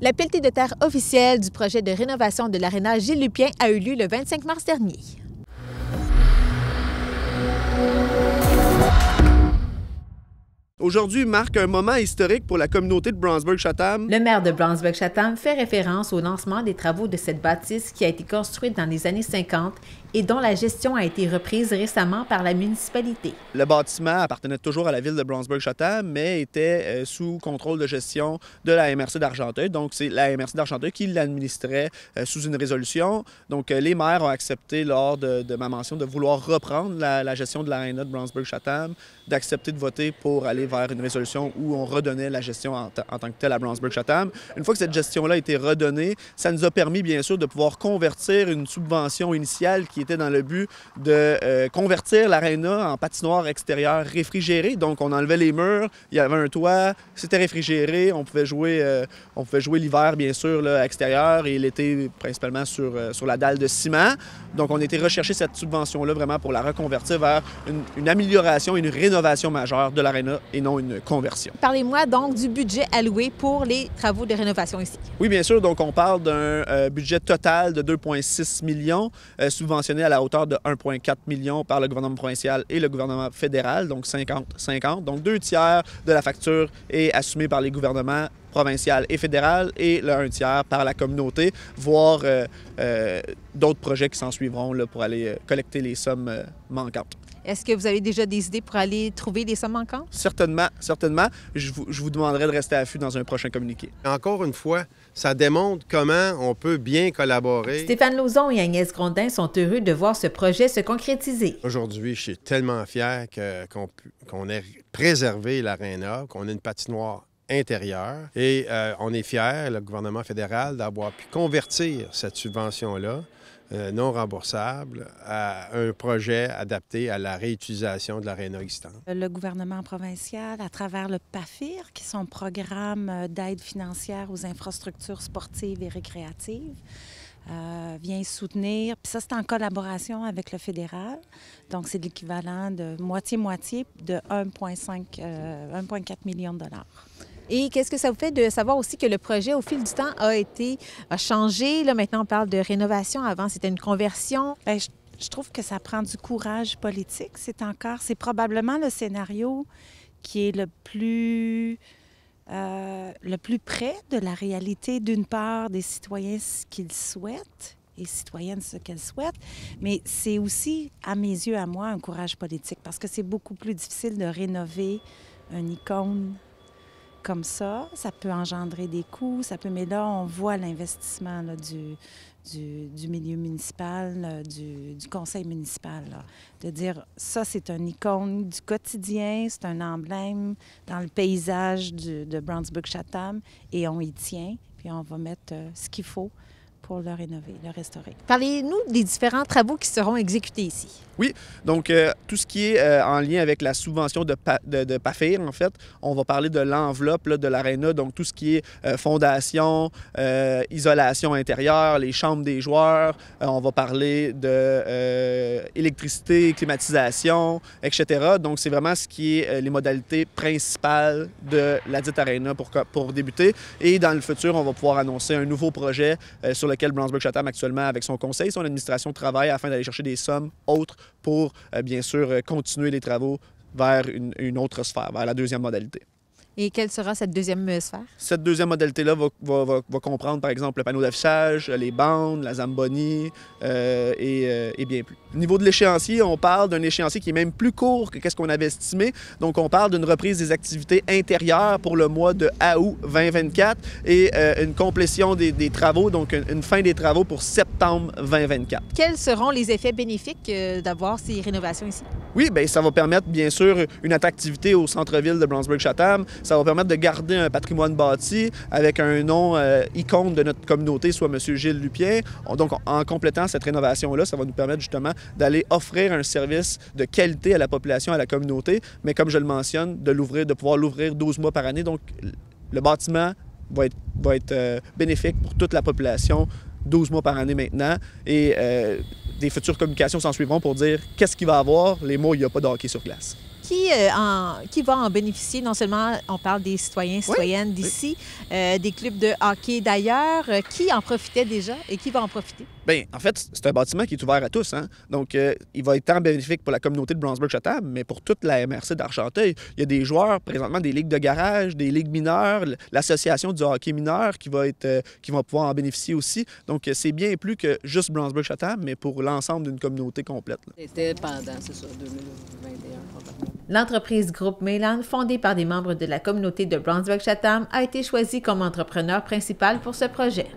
La pelletée de terre officielle du projet de rénovation de l'aréna Gilles Lupien a eu lieu le 25 mars dernier. Aujourd'hui marque un moment historique pour la communauté de Brownsburg-Chatham. Le maire de Brownsburg-Chatham fait référence au lancement des travaux de cette bâtisse qui a été construite dans les années 50 et dont la gestion a été reprise récemment par la municipalité. Le bâtiment appartenait toujours à la ville de Brownsburg-Chatham, mais était sous contrôle de gestion de la MRC d'Argenteuil. Donc, c'est la MRC d'Argenteuil qui l'administrait sous une résolution. Donc, les maires ont accepté lors de ma mention de vouloir reprendre la gestion de l'aréna de Brownsburg-Chatham, d'accepter de voter pour aller vers une résolution où on redonnait la gestion en tant que telle à Brownsburg-Chatham. Une fois que cette gestion-là a été redonnée, ça nous a permis, bien sûr, de pouvoir convertir une subvention initiale qui était dans le but de convertir l'aréna en patinoire extérieure réfrigérée. Donc, on enlevait les murs, il y avait un toit, c'était réfrigéré, on pouvait jouer l'hiver, bien sûr, là, extérieur et l'été, principalement sur la dalle de ciment. Donc, on a été rechercher cette subvention-là vraiment pour la reconvertir vers une amélioration et une rénovation majeure de l'aréna et non une conversion. Parlez-moi donc du budget alloué pour les travaux de rénovation ici. Oui, bien sûr. Donc, on parle d'un budget total de 2,6 millions, subventionné à la hauteur de 1,4 million par le gouvernement provincial et le gouvernement fédéral, donc 50-50. Donc, 2 tiers de la facture est assumée par les gouvernements provincial et fédéral et le 1 tiers par la communauté, voire d'autres projets qui s'en suivront là, pour aller collecter les sommes manquantes. Est-ce que vous avez déjà des idées pour aller trouver les sommes manquantes? Certainement, certainement. Je vous demanderai de rester à l'affût dans un prochain communiqué. Encore une fois, ça démontre comment on peut bien collaborer. Stéphane Lauzon et Agnès Grondin sont heureux de voir ce projet se concrétiser. Aujourd'hui, je suis tellement fier qu'on ait préservé l'aréna, qu'on ait une patinoire intérieure. Et on est fiers, le gouvernement fédéral, d'avoir pu convertir cette subvention-là non remboursable à un projet adapté à la réutilisation de l'aréna existante. Le gouvernement provincial, à travers le PAFIR, qui est son programme d'aide financière aux infrastructures sportives et récréatives, vient soutenir. Puis ça, c'est en collaboration avec le fédéral. Donc, c'est l'équivalent de moitié-moitié de 1,4 million de dollars. Et qu'est-ce que ça vous fait de savoir aussi que le projet, au fil du temps, a changé? Là, maintenant, on parle de rénovation. Avant, c'était une conversion. Bien, je trouve que ça prend du courage politique. C'est probablement le scénario qui est le plus près de la réalité, d'une part, des citoyens, ce qu'ils souhaitent, et citoyennes, ce qu'elles souhaitent, mais c'est aussi, à mes yeux, à moi, un courage politique, parce que c'est beaucoup plus difficile de rénover une icône comme ça. Ça peut engendrer des coûts, mais là, on voit l'investissement là, du milieu municipal, du conseil municipal, là, de dire ça, c'est une icône du quotidien, c'est un emblème dans le paysage de Brownsburg-Chatham et on y tient, puis on va mettre ce qu'il faut pour le rénover, le restaurer. Parlez-nous des différents travaux qui seront exécutés ici. Oui, donc tout ce qui est en lien avec la subvention de PAFIR, en fait, on va parler de l'enveloppe de l'aréna, donc tout ce qui est fondation, isolation intérieure, les chambres des joueurs, on va parler de électricité, climatisation, etc. Donc c'est vraiment ce qui est les modalités principales de la dite aréna pour débuter. Et dans le futur, on va pouvoir annoncer un nouveau projet sur lequel Brownsburg-Chatham actuellement, avec son conseil, son administration, travaille afin d'aller chercher des sommes autres pour, bien sûr, continuer les travaux vers une autre sphère, vers la deuxième modalité. Et quelle sera cette deuxième sphère? Cette deuxième modalité-là va comprendre, par exemple, le panneau d'affichage, les bandes, la Zamboni et bien plus. Au niveau de l'échéancier, on parle d'un échéancier qui est même plus court que ce qu'on avait estimé. Donc, on parle d'une reprise des activités intérieures pour le mois de août 2024 et une complétion des travaux, donc une fin des travaux pour septembre 2024. Quels seront les effets bénéfiques d'avoir ces rénovations ici? Oui, bien, ça va permettre, bien sûr, une attractivité au centre-ville de Brownsburg-Chatham. Ça va permettre de garder un patrimoine bâti avec un nom icône de notre communauté, soit M. Gilles Lupien. Donc, en complétant cette rénovation-là, ça va nous permettre justement d'aller offrir un service de qualité à la population, à la communauté, mais comme je le mentionne, de pouvoir l'ouvrir 12 mois par année. Donc, le bâtiment va être bénéfique pour toute la population 12 mois par année maintenant. Et des futures communications s'en suivront pour dire qu'est-ce qu'il va avoir. Les mots, il n'y a pas de hockey sur glace. Qui va en bénéficier? Non seulement on parle des citoyens et citoyennes d'ici, des clubs de hockey d'ailleurs. Qui en profitait déjà et qui va en profiter? Bien, en fait, c'est un bâtiment qui est ouvert à tous. Hein? Donc, il va être tant bénéfique pour la communauté de Brownsburg-Chatham, mais pour toute la MRC d'Argenteuil. Il y a des joueurs, présentement, des ligues de garage, des ligues mineures, l'association du hockey mineur qui va pouvoir en bénéficier aussi. Donc, c'est bien plus que juste Brownsburg-Chatham, mais pour l'ensemble d'une communauté complète. C'était pendant, c'est ça, 2021, probablement. L'entreprise Groupe Mayland, fondée par des membres de la communauté de Brownsburg-Chatham, a été choisie comme entrepreneur principal pour ce projet.